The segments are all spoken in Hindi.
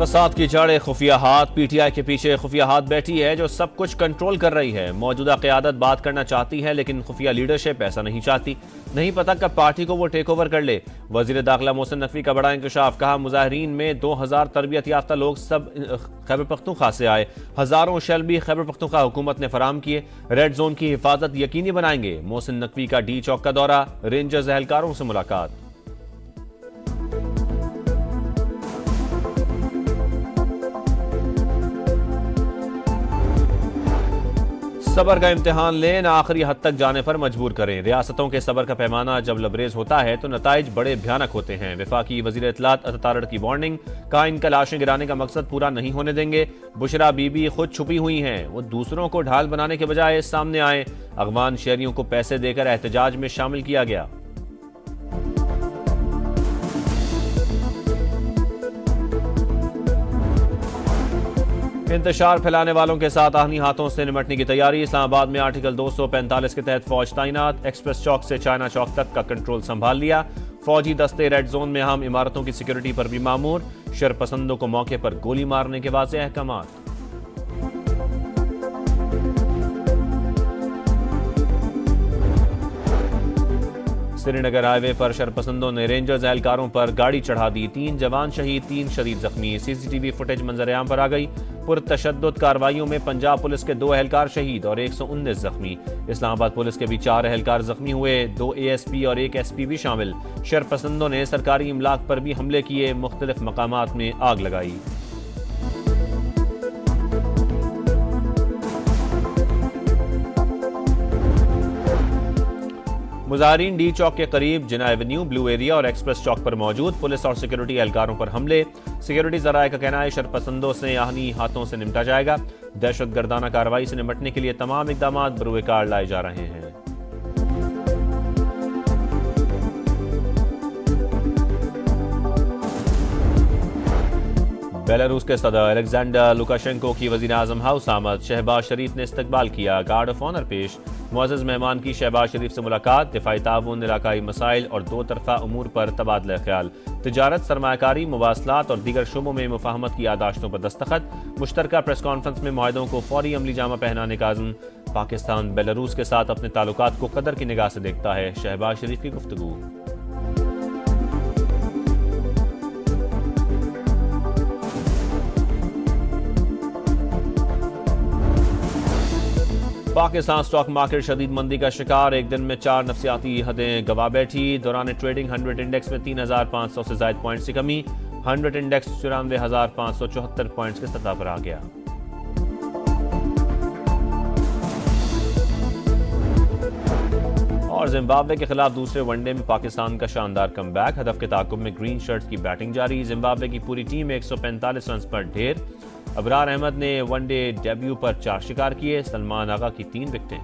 फसाद की जड़ खुफिया हाथ। पीटीआई के पीछे खुफिया हाथ बैठी है जो सब कुछ कंट्रोल कर रही है। मौजूदा क़यादत बात करना चाहती है लेकिन खुफिया लीडरशिप ऐसा नहीं चाहती। नहीं पता कब पार्टी को वो टेक ओवर कर ले। वजीर दाखिला मोहसिन नकवी का बड़ा इंकशाफ। कहा मुजाहिरीन में 2000 तरबियत याफ्ता लोग सब खैबर पख्तूनख्वा से आए। हजारों शेल भी खैबर पख्तूनख्वा हुकूमत ने फराम किए। रेड जोन की हिफाजत यकीनी बनाएंगे। मोहसिन नकवी का डी चौक का दौरा। रेंजर्स एहलकारों से मुलाकात। सबर का इम्तिहान लें, आखिरी हद तक जाने पर मजबूर करें। रियासतों के सबर का पैमाना जब लबरेज होता है तो नताइज बड़े भयानक होते हैं। वफाकी वजीर इत्तलात अतारड़ की वार्निंग। कहा इनका लाशें गिराने का मकसद पूरा नहीं होने देंगे। बुशरा बीबी खुद छुपी हुई हैं, वो दूसरों को ढाल बनाने के बजाय सामने आए। अगवान शहरियों को पैसे देकर एहतजाज में शामिल किया गया। इंतशार फैलाने वालों के साथ आहनी हाथों से निमटने की तैयारी। इस्लामाबाद में आर्टिकल 245 के तहत फौज तैनात। एक्सप्रेस चौक से चाइना चौक तक का कंट्रोल संभाल लिया। फौजी दस्ते रेड जोन में अहम इमारतों की सिक्योरिटी पर भी मामूर। शरपसंदों को मौके पर गोली मारने के वाज़ेह अहकामात। श्रीनगर हाईवे पर शरपसंदों ने रेंजर्स एहलकारों पर गाड़ी चढ़ा दी। 3 जवान शहीद, 3 शदीद जख्मी। सीसीटीवी फुटेज मंजर-ए-आम पर आ गई। पुरतशद्दुद कार्रवाइयों में पंजाब पुलिस के 2 एहलकार शहीद और 119 जख्मी। इस्लामाबाद पुलिस के भी 4 एहलकार जख्मी हुए। 2 ASP और 1 SP भी शामिल। शरपसंदों ने सरकारी इमलाक पर भी हमले किए। मुख्तलिफ मकामात में आग लगाई। मुजाहिरीन डी चौक के करीब जिना एवेन्यू, ब्लू एरिया और एक्सप्रेस चौक पर मौजूद। पुलिस और सिक्योरिटी एहलकारों पर हमले। सिक्योरिटी जराये का कहना है शरपसंदों से आहनी हाथों से निपटा जाएगा। दहशत गर्दाना कार्रवाई से निपटने के लिए तमाम इकदाम बरूए कार लाए जा रहे हैं। बेलारूस के सदर अलेक्जेंडर लुकाशेंको की वजीर आजम हाउस आमद। शहबाज शरीफ ने इस्तकबाल किया। गार्ड ऑफ ऑनर पेश। मुअज़्ज़ज़ मेहमान की शहबाज शरीफ से मुलाकात। दिफाई ताउन, इलाकाई मसाइल और 2 तरफा उमूर पर तबादला ख्याल। तिजारत, सरमायाकारी, मुवासलात और दीगर शोबों में मुफाहमत की यादाश्तों पर दस्तखत। मुश्तरका प्रेस कॉन्फ्रेंस में मुआहदों को फौरी अमली जामा पहनाने का अज़्म। पाकिस्तान बेलारूस के साथ अपने ताल्लुकात को कदर की निगाह से देखता है। शहबाज शरीफ की गुफ्तगू। पाकिस्तान स्टॉक मार्केट शदीद मंदी का शिकार। एक दिन में 4 नफसियाती हदें गवा बैठी। दौरान ट्रेडिंग 100 इंडेक्स में 3500 से ज़ायद पॉइंट्स की कमी। 100 इंडेक्स 94,574 पॉइंट्स की सतह पर आ गया। और जिम्बाब्वे के खिलाफ दूसरे वनडे में पाकिस्तान का शानदार कमबैक। हदफ के ताकुब में ग्रीन शर्ट्स की बैटिंग जारी। जिम्बाब्वे की पूरी टीम 145 रन पर ढेर। अबरार अहमद ने वनडे डेब्यू पर 4 शिकार किए। सलमान आगा की 3 विकेटें।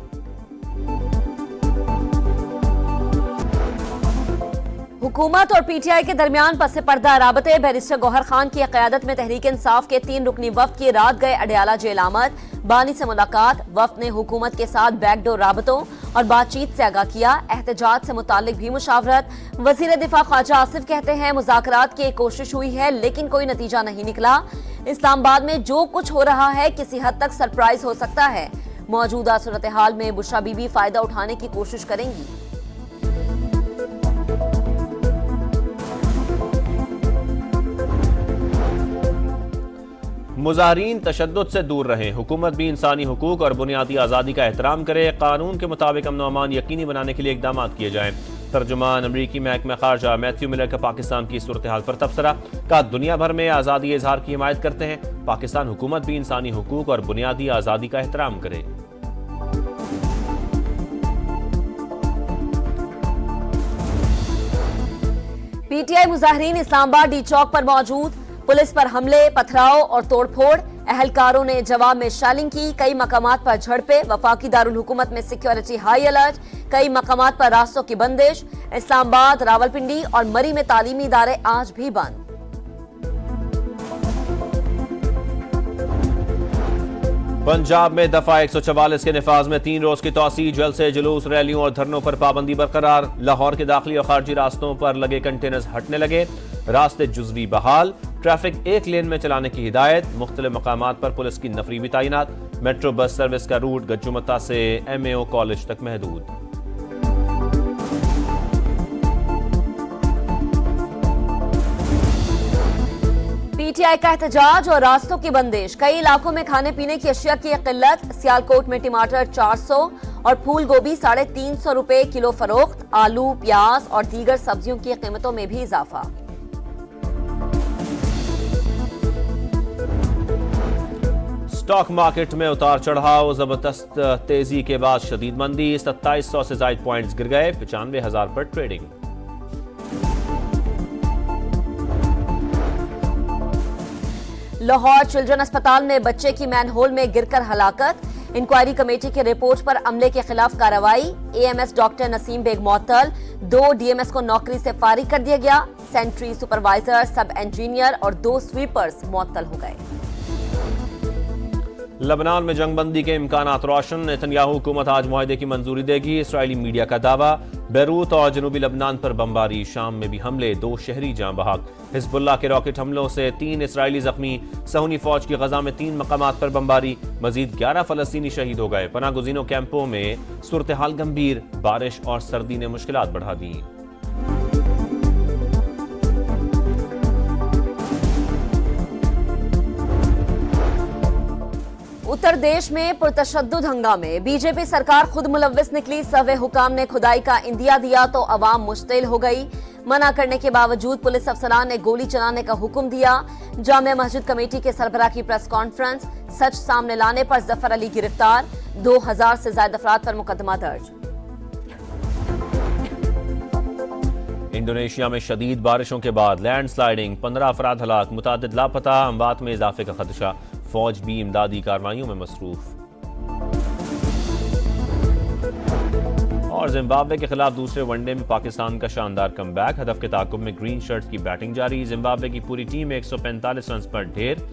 हुकूमत और पीटीआई के दरमियान पस पर्दा राबते। बैरिस्टर गौहर खान की क़यादत में तहरीक इंसाफ के 3 रुकनी वफ्द की रात गए अडयाला जेल आमद। बानी से मुलाकात। वफ्द ने हुकूमत के साथ बैकडोर राबतों और बातचीत से आगाह किया। एहतजाज से मुतालिक भी मुशावरत। वजीर दिफा ख्वाजा आसिफ कहते हैं मुज़ाकरात की एक कोशिश हुई है लेकिन कोई नतीजा नहीं निकला। इस्लामाबाद में जो कुछ हो रहा है किसी हद तक सरप्राइज हो सकता है। मौजूदा सूरत हाल में बुशरा बीबी फायदा उठाने की कोशिश करेंगी। मुजाहिरीन तशद्दुद से दूर रहें। हुकूमत भी इंसानी हुकूक और बुनियादी आज़ादी का एहतराम करे। कानून के मुताबिक अमन अमान यकीनी बनाने के लिए इकदाम किए जाएं। तर्जुमान अमरीकी महकमा खारजा मैथ्यू मिलर का पाकिस्तान की सूरत हाल पर तबसरा। कहा दुनिया भर में आज़ादी इजहार की हिमायत करते हैं। पाकिस्तान हुकूमत भी इंसानी हुकूक और बुनियादी आज़ादी का एहतराम करे। पीटीआई मुजाहिरीन इस्लामाबाद डी चौक पर मौजूद। पुलिस पर हमले, पथराव और तोड़फोड़। एहलकारों ने जवाब में शेलिंग की। कई मकामात पर झड़पें। वफाकी दारुल हुकूमत में सिक्योरिटी हाई अलर्ट। कई मकामात पर रास्तों की बंदिश। इस्लामाबाद, रावलपिंडी और मरी में तालीमी इदारे आज भी बंद। पंजाब में दफा 144 के निफाज में 3 रोज की तौसी। जलसे, जुलूस, रैलियों और धरनों पर पाबंदी बरकरार। लाहौर के दाखिली और खारजी रास्तों पर लगे कंटेनर्स हटने लगे। रास्ते जुजवी बहाल। ट्रैफिक एक लेन में चलाने की हिदायत। मुख्तलिफ मकामात पर पुलिस की नफरी भी तैनात। मेट्रो बस सर्विस का रूट गज्जुमता से MAO कॉलेज तक महदूद। PTI का एहतजाज और रास्तों की बंदिश। कई इलाकों में खाने पीने की अशिया की किल्लत। सियालकोट में टमाटर 400 और फूल गोभी 350 रुपए किलो फरोख्त। आलू, प्याज और दीगर सब्जियों की कीमतों में भी इजाफा। स्टॉक मार्केट में उतार चढ़ाव। जबरदस्त तेजी के बाद शदीद मंदी। 2700 से ज्यादा पॉइंट्स गिर गए। 95,000 पर ट्रेडिंग। लाहौर चिल्ड्रन अस्पताल में बच्चे की मैनहोल में गिरकर हलाकत। इंक्वायरी कमेटी की रिपोर्ट पर अमले के खिलाफ कार्रवाई। AMS डॉक्टर नसीम बेग मुअत्तल। 2 DMS को नौकरी से फारिग कर दिया गया। सेंट्री सुपरवाइजर, सब इंजीनियर और 2 स्वीपर्स मुअत्तल हो गए। लबनान में जंगबंदी के इम्कानात रोशन। नेतन्याहू हुकूमत आज मुआहदे की मंजूरी देगी। इसराइली मीडिया का दावा। बैरूत और जनूबी लबनान पर बमबारी। शाम में भी हमले। 2 शहरी जाँ बहक। हिजबुल्लाह के रॉकेट हमलों से 3 इसराइली जख्मी। सहूनी फौज की गजा में 3 मकामात पर बमबारी। मजीद 11 फलस्तीनी शहीद हो गए। पनाह गुज़ीनों कैंपों में सूरत हाल गंभीर। बारिश और सर्दी ने मुश्किलात बढ़ा दी। उत्तर प्रदेश में पुरतशद्दुद हंगामे। बीजेपी सरकार खुद मुलव्विस निकली। सर्वे हुकाम ने खुदाई का इंदिया दिया तो अवाम मुश्तिल हो गई। मना करने के बावजूद पुलिस अफसरान ने गोली चलाने का हुक्म दिया। जामे मस्जिद कमेटी के सरबराह की प्रेस कॉन्फ्रेंस। सच सामने लाने पर जफर अली गिरफ्तार। 2000 से ज्यादा अफराद पर मुकदमा दर्ज। इंडोनेशिया में शदीद बारिशों के बाद लैंडस्लाइडिंग। 15 अफराद हलाक। मुतादिद लापता। अमवात में इजाफे का खदशा। फौज भी इमदादी कार्रवाइयों में मसरूफ। और जिम्बाब्वे के खिलाफ दूसरे वनडे में पाकिस्तान का शानदार कमबैक। हदफ के ताकुब में ग्रीन शर्ट्स की बैटिंग जारी। जिम्बाब्वे की पूरी टीम 145 रन पर ढेर।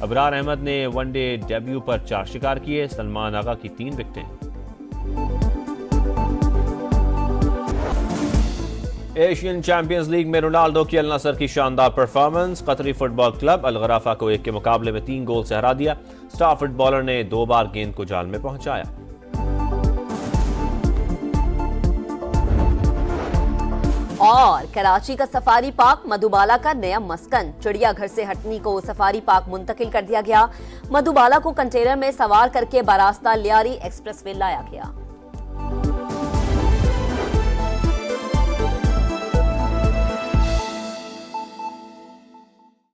अबरार अहमद ने वनडे डेब्यू पर 4 शिकार किए। सलमान आगा की 3 विकेटें। एशियन चैंपियंस लीग में रोनाल्डो की अल नसर की शानदार परफॉर्मेंस। कतरी फुटबॉल क्लब अल गराफा को 1 के मुकाबले में 3 गोल से हरा दिया। स्टार फुटबॉलर ने 2 बार गेंद को जाल में पहुंचाया। और कराची का सफारी पार्क मधुबाला का नया मस्कन। चिड़ियाघर से हटनी को सफारी पार्क मुंतकिल कर दिया गया। मधुबाला को कंटेनर में सवार करके बारास्ता लियारी एक्सप्रेसवे लाया गया।